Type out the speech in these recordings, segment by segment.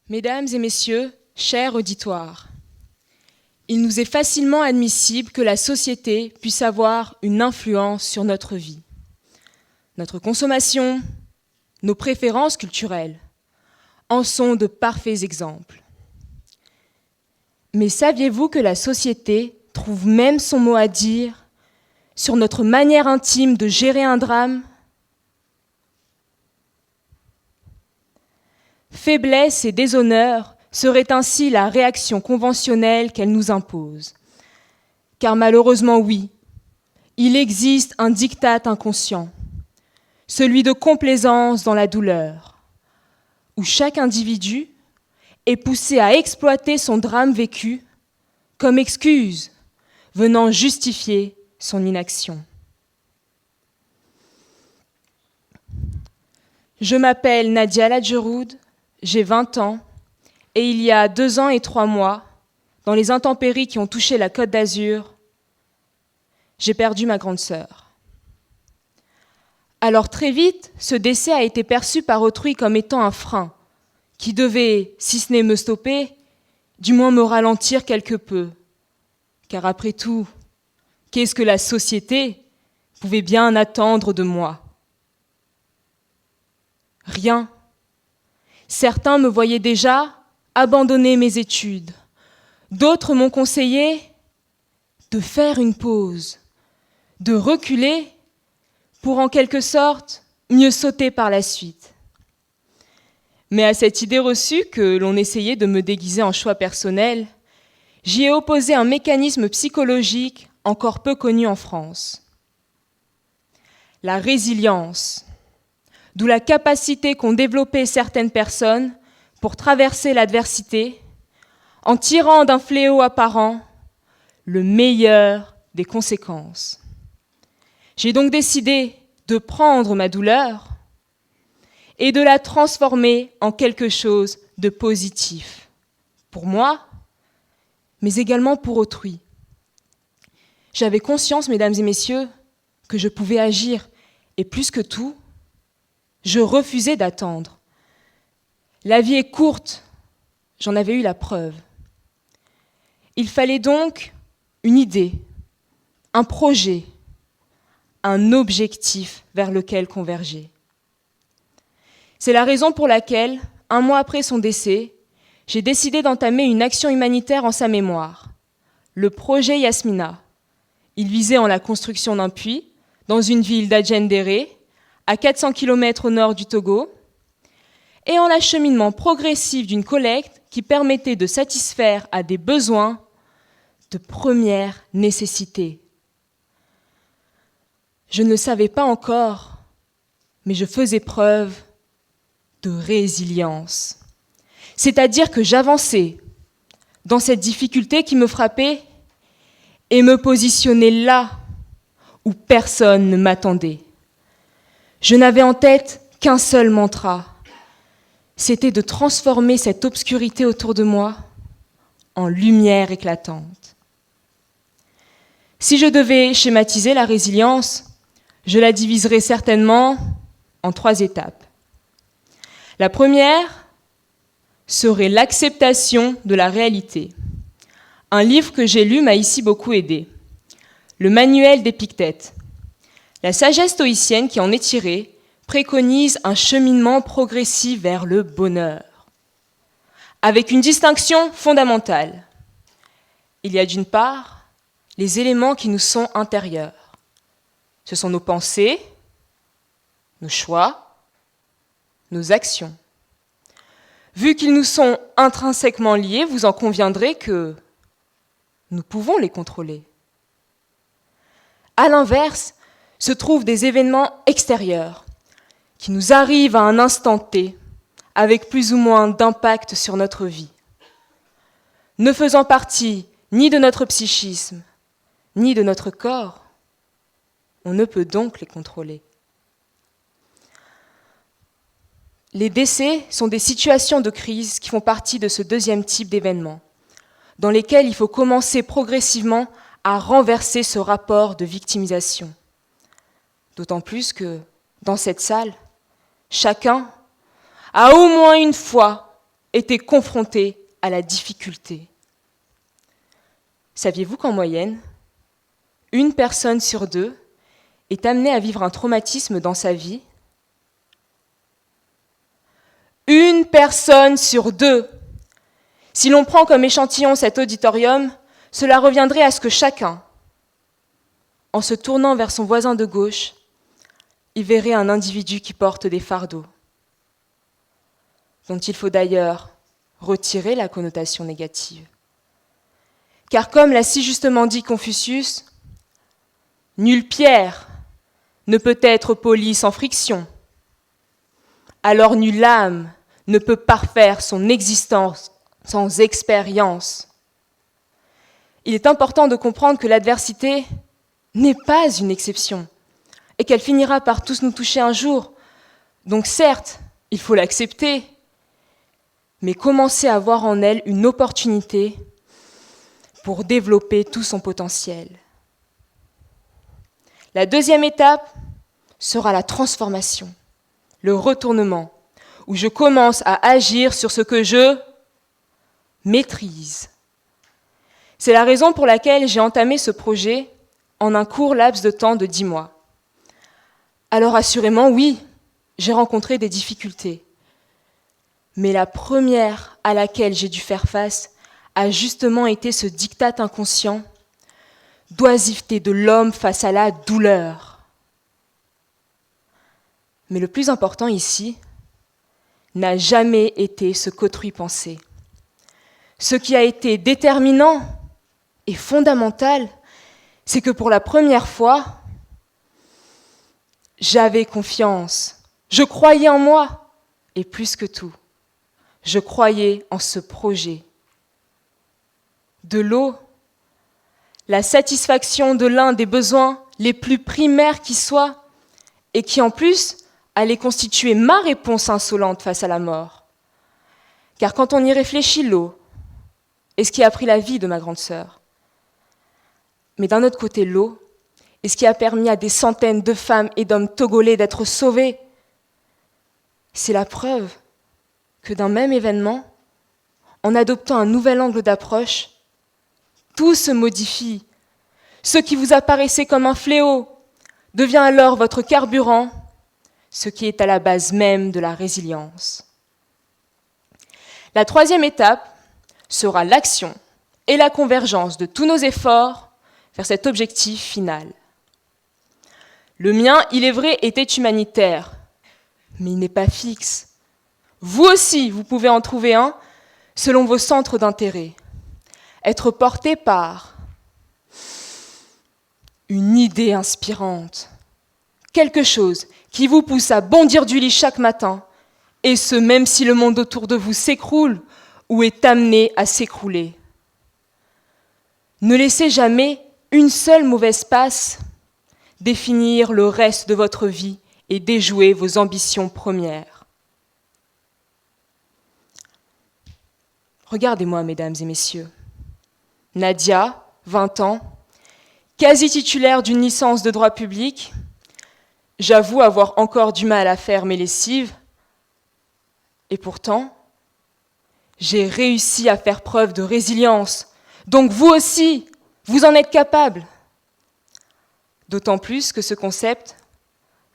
Mesdames et messieurs, cher auditoire, il nous est facilement admissible que la société puisse avoir une influence sur notre vie. Notre consommation, nos préférences culturelles en sont de parfaits exemples. Mais saviez-vous que la société trouve même son mot à dire sur notre manière intime de gérer un drame ? Faiblesse et déshonneur seraient ainsi la réaction conventionnelle qu'elle nous impose. Car malheureusement, oui, il existe un diktat inconscient, celui de complaisance dans la douleur, où chaque individu est poussé à exploiter son drame vécu comme excuse venant justifier son inaction. Je m'appelle Nadia Ladjeroud, j'ai 20 ans, et il y a 2 ans et 3 mois, dans les intempéries qui ont touché la Côte d'Azur, j'ai perdu ma grande sœur. Alors très vite, ce décès a été perçu par autrui comme étant un frein, qui devait, si ce n'est me stopper, du moins me ralentir quelque peu. Car après tout, qu'est-ce que la société pouvait bien attendre de moi ? Rien. Certains me voyaient déjà abandonner mes études. D'autres m'ont conseillé de faire une pause, de reculer pour en quelque sorte mieux sauter par la suite. Mais à cette idée reçue que l'on essayait de me déguiser en choix personnel, j'y ai opposé un mécanisme psychologique encore peu connu en France. La résilience, d'où la capacité qu'ont développée certaines personnes pour traverser l'adversité en tirant d'un fléau apparent le meilleur des conséquences. J'ai donc décidé de prendre ma douleur et de la transformer en quelque chose de positif, pour moi, mais également pour autrui. J'avais conscience, mesdames et messieurs, que je pouvais agir, et plus que tout, je refusais d'attendre. La vie est courte, j'en avais eu la preuve. Il fallait donc une idée, un projet, un objectif vers lequel converger. C'est la raison pour laquelle, 1 mois après son décès, j'ai décidé d'entamer une action humanitaire en sa mémoire, le projet Yasmina. Il visait en la construction d'un puits dans une ville d'Adjendéré, à 400 km au nord du Togo, et en l'acheminement progressif d'une collecte qui permettait de satisfaire à des besoins de première nécessité. Je ne le savais pas encore, mais je faisais preuve de résilience. C'est-à-dire que j'avançais dans cette difficulté qui me frappait et me positionnais là où personne ne m'attendait. Je n'avais en tête qu'un seul mantra, c'était de transformer cette obscurité autour de moi en lumière éclatante. Si je devais schématiser la résilience, je la diviserais certainement en 3 étapes. La première serait l'acceptation de la réalité. Un livre que j'ai lu m'a ici beaucoup aidé. Le manuel d'Épictète. La sagesse stoïcienne qui en est tirée préconise un cheminement progressif vers le bonheur, avec une distinction fondamentale. Il y a d'une part les éléments qui nous sont intérieurs. Ce sont nos pensées, nos choix, nos actions. Vu qu'ils nous sont intrinsèquement liés, vous en conviendrez que nous pouvons les contrôler. À l'inverse, se trouvent des événements extérieurs qui nous arrivent à un instant T, avec plus ou moins d'impact sur notre vie, ne faisant partie ni de notre psychisme, ni de notre corps. On ne peut donc les contrôler. Les décès sont des situations de crise qui font partie de ce 2e type d'événements, dans lesquels il faut commencer progressivement à renverser ce rapport de victimisation. D'autant plus que, dans cette salle, chacun a au moins une fois été confrontés à la difficulté. Saviez-vous qu'en moyenne, 1 personne sur 2 est amenée à vivre un traumatisme dans sa vie? 1 personne sur 2. Si l'on prend comme échantillon cet auditorium, cela reviendrait à ce que chacun, en se tournant vers son voisin de gauche, y verrait un individu qui porte des fardeaux, dont il faut d'ailleurs retirer la connotation négative. Car comme l'a si justement dit Confucius, « Nulle pierre ne peut être polie sans friction, alors nulle âme ne peut parfaire son existence sans expérience. » Il est important de comprendre que l'adversité n'est pas une exception et qu'elle finira par tous nous toucher un jour. Donc certes, il faut l'accepter, mais commencer à voir en elle une opportunité pour développer tout son potentiel. La deuxième étape sera la transformation, le retournement, où je commence à agir sur ce que je maîtrise. C'est la raison pour laquelle j'ai entamé ce projet en un court laps de temps de 10 mois. Alors assurément, oui, j'ai rencontré des difficultés. Mais la première à laquelle j'ai dû faire face a justement été ce diktat inconscient d'oisiveté de l'homme face à la douleur. Mais le plus important ici n'a jamais été ce qu'autrui pensait. Ce qui a été déterminant et fondamental, c'est que pour la première fois, j'avais confiance. Je croyais en moi. Et plus que tout, je croyais en ce projet. De l'eau, la satisfaction de l'un des besoins les plus primaires qui soient, et qui en plus allait constituer ma réponse insolente face à la mort. Car quand on y réfléchit, l'eau est ce qui a pris la vie de ma grande sœur. Mais d'un autre côté, l'eau est ce qui a permis à des centaines de femmes et d'hommes togolais d'être sauvés. C'est la preuve que d'un même événement, en adoptant un nouvel angle d'approche, tout se modifie. Ce qui vous apparaissait comme un fléau devient alors votre carburant, ce qui est à la base même de la résilience. La troisième étape sera l'action et la convergence de tous nos efforts vers cet objectif final. Le mien, il est vrai, était humanitaire, mais il n'est pas fixe. Vous aussi, vous pouvez en trouver un selon vos centres d'intérêt. Être porté par une idée inspirante, quelque chose qui vous pousse à bondir du lit chaque matin, et ce, même si le monde autour de vous s'écroule ou est amené à s'écrouler. Ne laissez jamais une seule mauvaise passe définir le reste de votre vie et déjouer vos ambitions premières. Regardez-moi, mesdames et messieurs. Nadia, 20 ans, quasi titulaire d'une licence de droit public. J'avoue avoir encore du mal à faire mes lessives. Et pourtant, j'ai réussi à faire preuve de résilience. Donc vous aussi, vous en êtes capable. D'autant plus que ce concept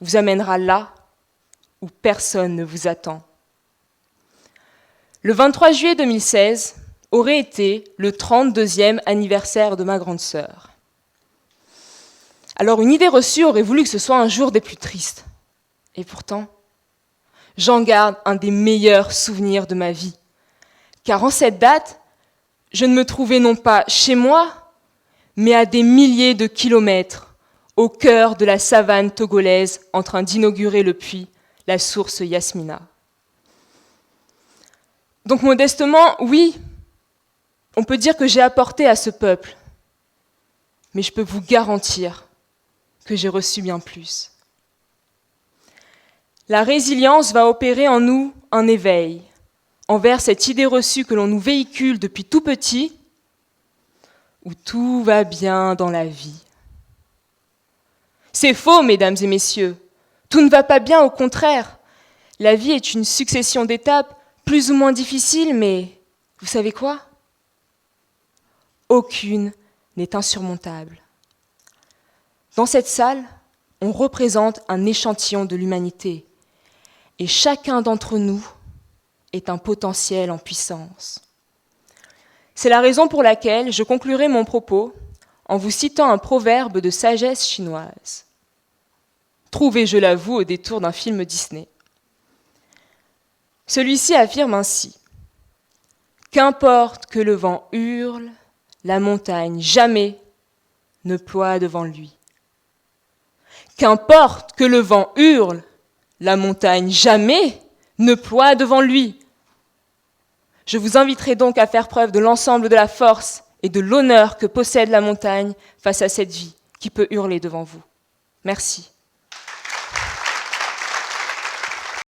vous amènera là où personne ne vous attend. Le 23 juillet 2016 aurait été le 32e anniversaire de ma grande sœur. Alors une idée reçue aurait voulu que ce soit un jour des plus tristes. Et pourtant, j'en garde un des meilleurs souvenirs de ma vie. Car en cette date, je ne me trouvais non pas chez moi, mais à des milliers de kilomètres, au cœur de la savane togolaise, en train d'inaugurer le puits, la source Yasmina. Donc modestement, oui, on peut dire que j'ai apporté à ce peuple, mais je peux vous garantir que j'ai reçu bien plus. La résilience va opérer en nous un éveil envers cette idée reçue que l'on nous véhicule depuis tout petit, où tout va bien dans la vie. C'est faux, mesdames et messieurs. Tout ne va pas bien, au contraire. La vie est une succession d'étapes plus ou moins difficiles, mais vous savez quoi? Aucune n'est insurmontable. Dans cette salle, on représente un échantillon de l'humanité, et chacun d'entre nous est un potentiel en puissance. C'est la raison pour laquelle je conclurai mon propos en vous citant un proverbe de sagesse chinoise, trouvé, je l'avoue, au détour d'un film Disney. Celui-ci affirme ainsi : « Qu'importe que le vent hurle, la montagne jamais ne ploie devant lui. Qu'importe que le vent hurle, la montagne jamais ne ploie devant lui. » Je vous inviterai donc à faire preuve de l'ensemble de la force et de l'honneur que possède la montagne face à cette vie qui peut hurler devant vous. Merci.